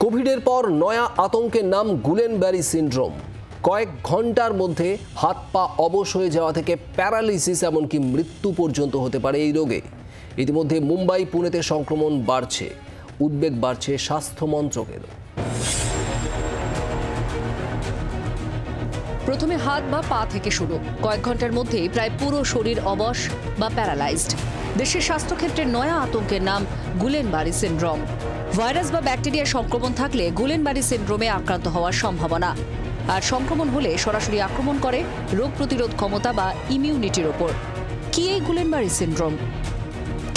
কোভিডের পর নয়া আতঙ্কের নাম গুলেনবারি সিন্ড্রোম। কয়েক ঘন্টার মধ্যে হাত পা অবশ হয়ে যাওয়া থেকে প্যারালিসিস এমনকি মৃত্যু পর্যন্ত হতে পারে এই রোগে। ইতিমধ্যে মুম্বাই পুনেতে সংক্রমণ বাড়ছে, উদ্বেগ বাড়ছে স্বাস্থ্য মন্ত্রকেরও। প্রথমে হাত বা পা থেকে শুরু, কয়েক ঘন্টার মধ্যেই প্রায় পুরো শরীর অবশ বা প্যারালাইজড। দেশের স্বাস্থ্যক্ষেত্রের নয়া আতঙ্কের নাম গুলেনবারি সিন্ড্রোম। ভাইরাস বা ব্যাকটেরিয়া সংক্রমণ থাকলে গুলেনবারি সিন্ড্রোমে আক্রান্ত হওয়ার সম্ভাবনা। আর সংক্রমণ হলে সরাসরি আক্রমণ করে রোগ প্রতিরোধ ক্ষমতা বা ইমিউনিটির ওপর। কি এই গুলেনবারি সিন্ড্রোম?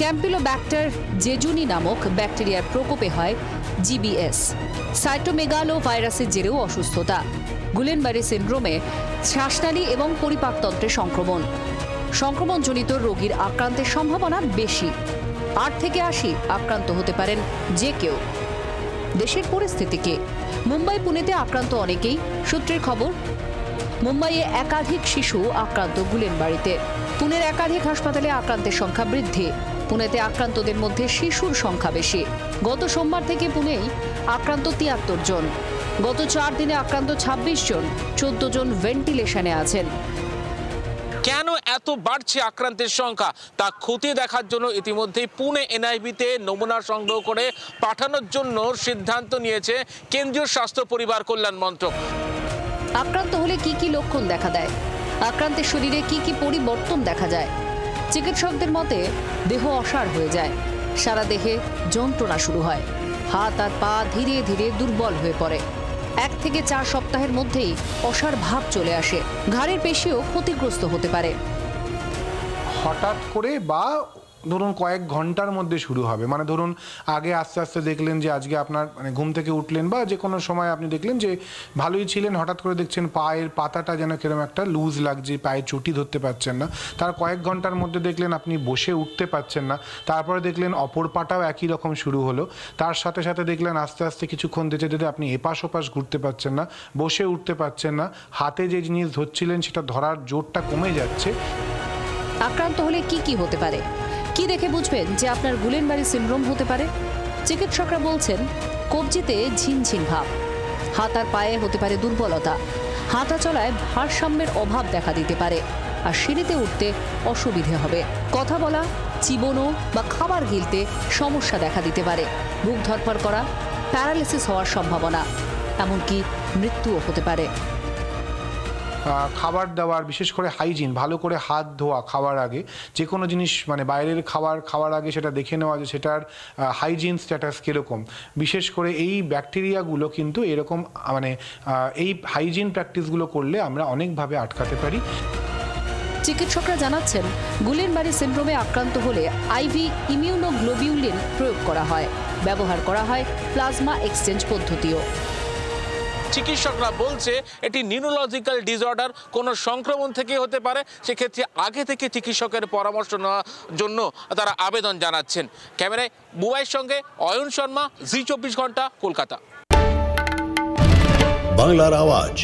ক্যাম্পিলোব্যাক্টার জেজুনি নামক ব্যাকটেরিয়ার প্রকোপে হয় জিবিএস। সাইটোমেগালো ভাইরাসের জেরেও অসুস্থতা। গুলেনবারি সিন্ড্রোমে শ্বাসনালী এবং পরিপাকতন্ত্রে সংক্রমণজনিত রোগীর আক্রান্তের সম্ভাবনা বেশি। 8 থেকে 80 আক্রান্ত হতে পারেন যে কেউ। দেশের পরিস্থিতি কি? মুম্বাই পুনেতে আক্রান্ত অনেকেই। সূত্রের খবর, মুম্বাইয়ে একাধিক শিশু আক্রান্ত গুলেনবারিতে। পুনের একাধিক হাসপাতালে আক্রান্তের সংখ্যা বৃদ্ধি। পুনেতে আক্রান্তদের মধ্যে শিশুর সংখ্যা বেশি। গত সোমবার থেকে পুনেই আক্রান্ত 73 জন। গত 4 দিনে আক্রান্ত 26 জন, 14 জন ভেন্টিলেশনে আছেন। কেন এত বাড়ছে আক্রান্তের সংখ্যা তা খতিয়ে দেখার জন্য ইতিমধ্যেই পুনে এনআইভিতে নমুনা সংগ্রহ করে পাঠানোর জন্য সিদ্ধান্ত নিয়েছে কেন্দ্রীয় স্বাস্থ্য পরিবার কল্যাণ মন্ত্রক। আক্রান্ত হলে কি কি লক্ষণ দেখা দেয়? আক্রান্তের শরীরে কি কি পরিবর্তন দেখা যায়? চিকিৎসকদের মতে দেহ অসাড় হয়ে যায়, সারা দেহে যন্ত্রণা শুরু হয়, হাত আর পা ধীরে ধীরে দুর্বল হয়ে পড়ে। 1 থেকে 4 সপ্তাহের মধ্যেই অসাড় ভাব চলে আসে। ঘাড়ের পেশিও ক্ষতিগ্রস্ত হতে পারে। হঠাৎ করে বা ধরুন কয়েক ঘন্টার মধ্যে শুরু হবে, মানে ধরুন আগে আস্তে আস্তে দেখলেন যে আজকে আপনার মানে ঘুম থেকে উঠলেন বা যে কোনো সময় আপনি দেখলেন যে ভালোই ছিলেন, হঠাৎ করে দেখছেন পায়ের পাতাটা যেন কিরকম একটা লুজ লাগছে, পায়ে চটি ধরতে পারছেন না। তার কয়েক ঘন্টার মধ্যে দেখলেন আপনি বসে উঠতে পারছেন না। তারপরে দেখলেন অপর পাটাও একই রকম শুরু হলো। তার সাথে সাথে দেখলেন আস্তে আস্তে কিছুক্ষণ যেতে যেতে আপনি এপাশ ওপাশ ঘুরতে পারছেন না, বসে উঠতে পারছেন না, হাতে যে জিনিস ধরছিলেন সেটা ধরার জোরটা কমে যাচ্ছে। আক্রান্ত হলে কি কি হতে পারে? কি দেখে বুঝবেন যে আপনার গুলেনবারি সিন্ড্রোম হতে পারে? চিকিৎসকরা বলছেন কবজিতে ঝিনঝিন ভাব, হাত আর পায়ে হতে পারে দুর্বলতা, হাঁটা চলায় ভারসাম্যের অভাব দেখা দিতে পারে, আর সিঁড়িতে উঠতে অসুবিধে হবে। কথা বলা, চিবোনো বা খাবার গিলতে সমস্যা দেখা দিতে পারে। বুক ধড়ফড় করা, প্যারালিসিস হওয়ার সম্ভাবনা, এমনকি মৃত্যুও হতে পারে। খাবার দাবার, বিশেষ করে হাইজিন, ভালো করে হাত ধোয়া খাওয়ার আগে, যে কোনো জিনিস মানে বাইরের খাওয়ার আগে সেটা দেখে নেওয়া যে সেটার হাইজিন স্ট্যাটাস কীরকম। বিশেষ করে এই ব্যাকটেরিয়াগুলো কিন্তু এরকম মানে এই হাইজিন প্র্যাকটিসগুলো করলে আমরা অনেকভাবে আটকাতে পারি। চিকিৎসকরা জানাচ্ছেন গুলেনবারি সিন্ড্রোমে আক্রান্ত হলে আইভি ইমিউনোগ্লোবিউলিন প্রয়োগ করা হয়। ব্যবহার করা হয় প্লাজমা এক্সচেঞ্জ পদ্ধতিও। চিকিৎসকরা বলছে এটি নিউরোলজিক্যাল ডিসঅর্ডার, কোনো সংক্রমণ থেকে হতে পারে। সেক্ষেত্রে আগে থেকে চিকিৎসকের পরামর্শ নেওয়ার জন্য তারা আবেদন জানাচ্ছেন। ক্যামেরায় বুবাইয়ের সঙ্গে অয়ন শর্মা, জি 24 ঘন্টা, কলকাতা। বাংলার আওয়াজ,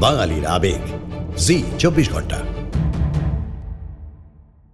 বাঙালির আবেগ, জি 24 ঘন্টা।